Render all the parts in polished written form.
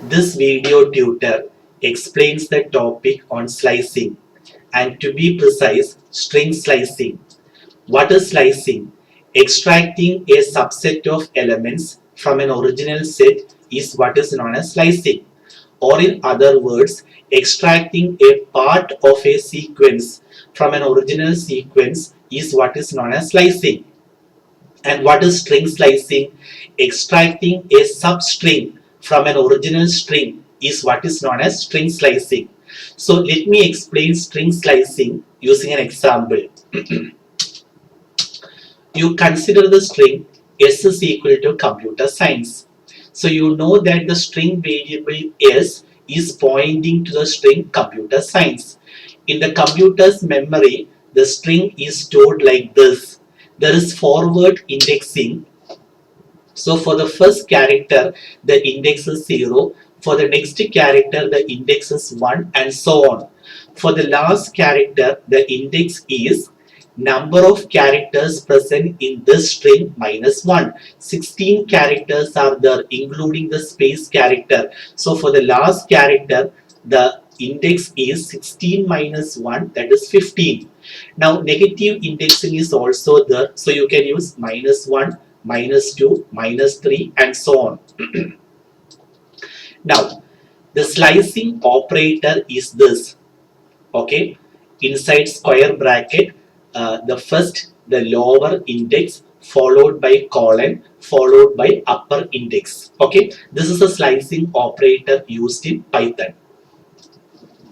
This video tutor explains the topic on slicing, and to be precise, string slicing. What is slicing? Extracting a subset of elements from an original set is what is known as slicing. Or in other words, extracting a part of a sequence from an original sequence is what is known as slicing. And what is string slicing? Extracting a substring from an original string is what is known as string slicing. So let me explain string slicing using an example. You consider the string s is equal to computer science. So you know that the string variable s is pointing to the string computer science. In the computer's memory, the string is stored like this. There is forward indexing. So for the first character, the index is 0. For the next character, the index is 1, and so on. For the last character, the index is number of characters present in this string minus 1. 16 characters are there, including the space character. So for the last character, the index is 16 minus 1, that is 15. Now negative indexing is also there, so you can use minus 1, minus 2, minus 3, and so on. Now the slicing operator is this. Okay, inside square bracket, the lower index followed by colon followed by upper index. Okay, this is a slicing operator used in Python.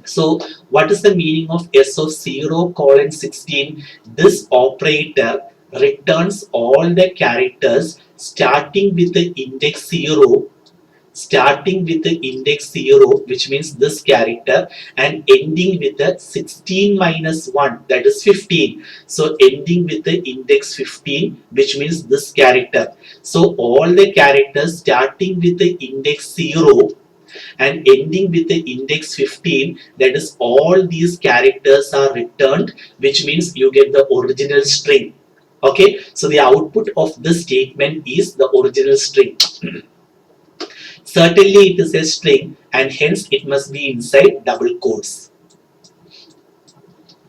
So what is the meaning of s of 0 colon 16? This operator returns all the characters starting with the index 0, which means this character, and ending with the 16 minus 1, that is 15. So ending with the index 15, which means this character. So all the characters starting with the index 0 and ending with the index 15, that is all these characters are returned, which means you get the original string. Okay, so the output of this statement is the original string. Certainly it is a string, and hence it must be inside double quotes.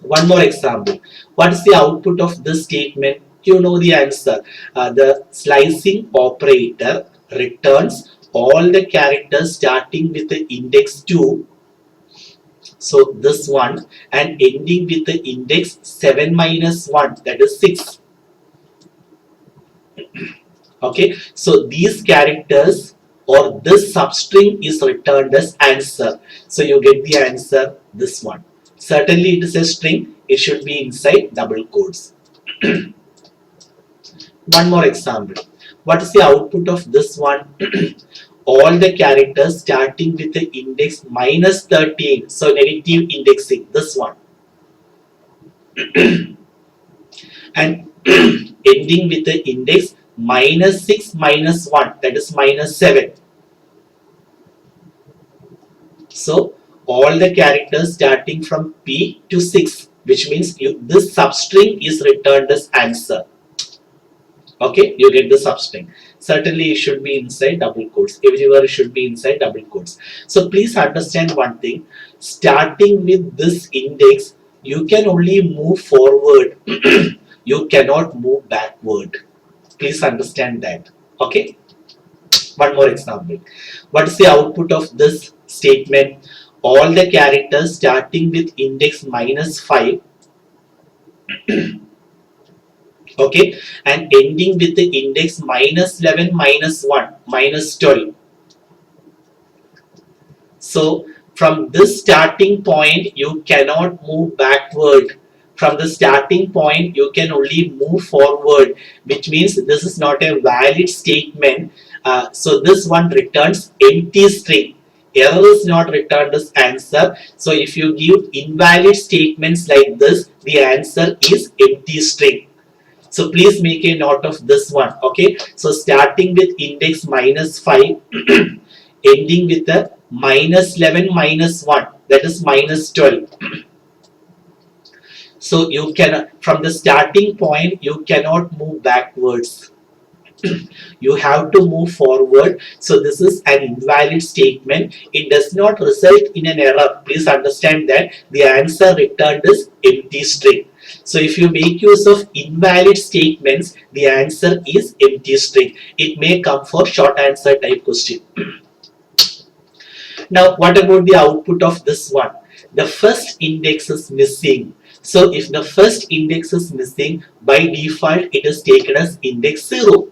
One more example. What is the output of this statement? You know the answer. The slicing operator returns all the characters starting with the index 2, so this one, and ending with the index 7 minus 1, that is 6. Okay, so these characters or this substring is returned as answer. So you get the answer, this one. Certainly it is a string, it should be inside double quotes. One more example. What is the output of this one? All the characters starting with the index minus 13, so negative indexing, this one. And ending with the index minus 6 minus 1, that is minus 7. So all the characters starting from P to 6, which means this substring is returned as answer. Okay, you get the substring. Certainly it should be inside double quotes. Everywhere it should be inside double quotes. So please understand one thing. Starting with this index, you can only move forward. You cannot move backward. Please understand that. Okay. One more example. What is the output of this statement? All the characters starting with index minus 5, okay, and ending with the index minus 11 minus 1 minus 12. So from this starting point you cannot move backward. From the starting point you can only move forward, which means this is not a valid statement. So this one returns empty string. Error is not returned as answer. So if you give invalid statements like this, the answer is empty string. So please make a note of this one. Okay, so starting with index minus 5, ending with the minus 11 minus 1, that is minus 12. So you can, from the starting point you cannot move backwards. You have to move forward. So this is an invalid statement. It does not result in an error. Please understand that the answer returned is empty string. So if you make use of invalid statements, the answer is empty string. It may come for short answer type question. Now what about the output of this one? The first index is missing. So if the first index is missing, by default it is taken as index 0.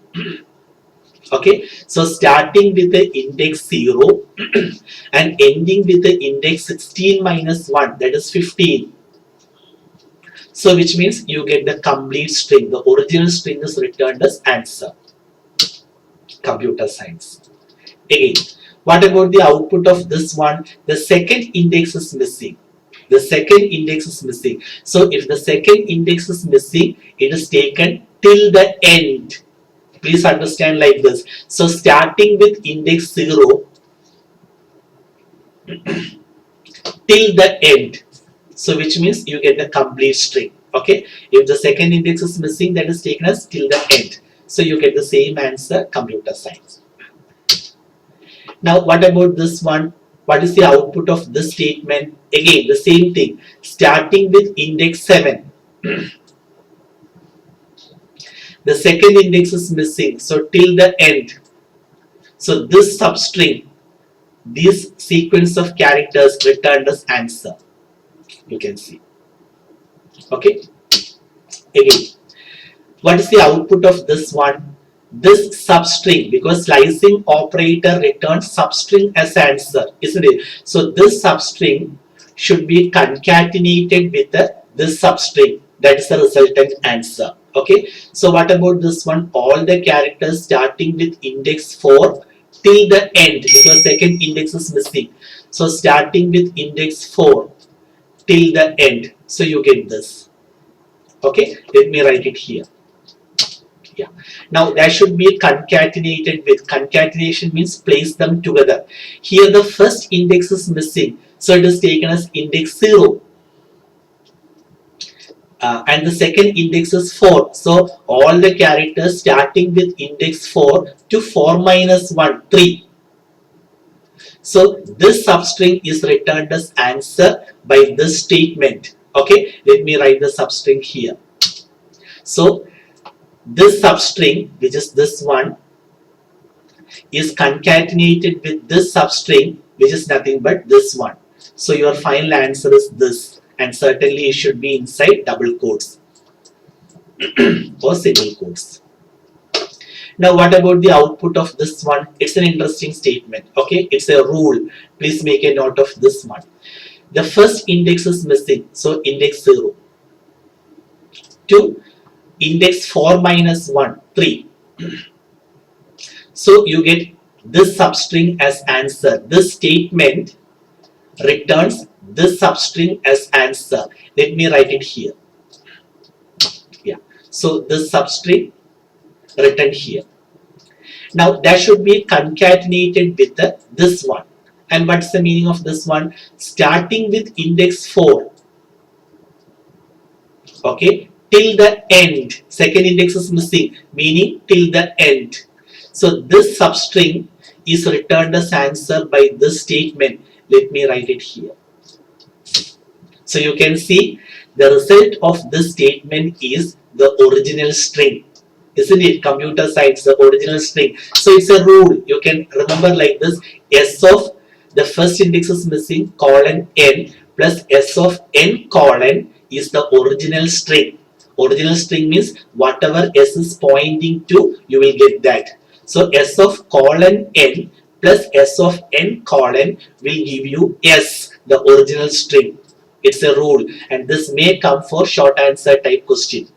Okay, so starting with the index 0 and ending with the index 16 minus 1, that is 15. So which means you get the complete string. The original string is returned as answer. Computer science. Again, what about the output of this one? The second index is missing. The second index is missing. So if the second index is missing, it is taken till the end. Please understand like this. So starting with index 0 till the end. So which means you get the complete string. Okay. If the second index is missing, that is taken as till the end. So you get the same answer, computer science. Now what about this one? What is the output of this statement? Again the same thing. Starting with index 7. The second index is missing, so till the end. So this substring, this sequence of characters returned as answer. You can see. Okay. Again, what is the output of this one? This substring, because slicing operator returns substring as answer, isn't it? So this substring should be concatenated with this substring. That is the resultant answer. Okay, so what about this one? All the characters starting with index 4 till the end, because second index is missing. So starting with index 4 till the end. So you get this. Okay, let me write it here. Yeah. Now that should be concatenated with. Concatenation means place them together. Here the first index is missing. So it is taken as index 0. And the second index is 4. So all the characters starting with index 4 to 4 minus 1, 3. So this substring is returned as answer by this statement. Okay, let me write the substring here. So this substring, which is this one, is concatenated with this substring, which is nothing but this one. So your final answer is this. And certainly it should be inside double quotes or single quotes. Now what about the output of this one? It's an interesting statement. Okay, it's a rule. Please make a note of this one. The first index is missing, so index 0. 2, index 4 minus 1, 3. So you get this substring as answer. This statement returns this substring as answer. Let me write it here. Yeah. So this substring written here. Now that should be concatenated with this one. And what's the meaning of this one? Starting with index 4. Okay. Till the end. Second index is missing, meaning till the end. So this substring is returned as answer by this statement. Let me write it here. So you can see the result of this statement is the original string. Isn't it? Computer science, the original string. So it's a rule. You can remember like this. S of the first index is missing, colon n, plus S of n colon is the original string. Original string means whatever S is pointing to, you will get that. So S of colon n plus S of n colon will give you S, the original string. It's a rule, and this may come for short answer type question.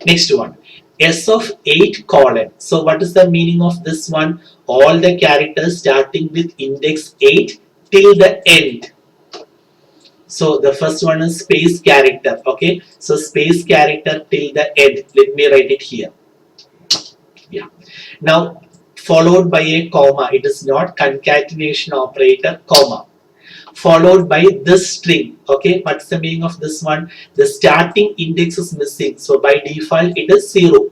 Next one, S of 8 colon. So what is the meaning of this one? All the characters starting with index 8 till the end. So the first one is space character. Okay, so space character till the end. Let me write it here. Yeah. Now followed by a comma. It is not concatenation operator, comma. Followed by this string. Okay, what's the meaning of this one? The starting index is missing, so by default it is 0.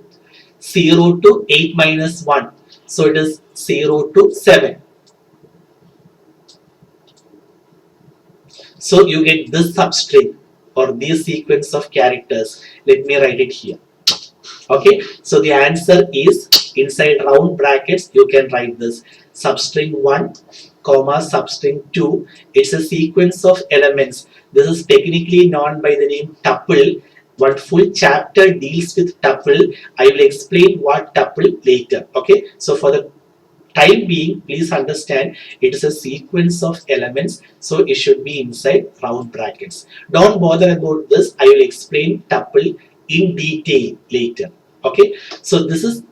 0 to 8 minus 1. So it is 0 to 7. So you get this substring or this sequence of characters. Let me write it here. Okay, so the answer is inside round brackets you can write this substring 1 comma substring 2. It's a sequence of elements. This is technically known by the name tuple. One full chapter deals with tuple. I will explain what tuple later. Okay, so for the time being, please understand it is a sequence of elements, so it should be inside round brackets. Don't bother about this. I will explain tuple in detail later. Okay, so this is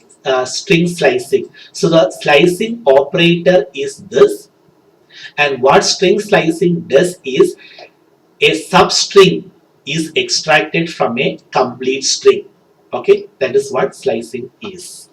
string slicing. So the slicing operator is this, and what string slicing does is a substring is extracted from a complete string. Okay, that is what slicing is.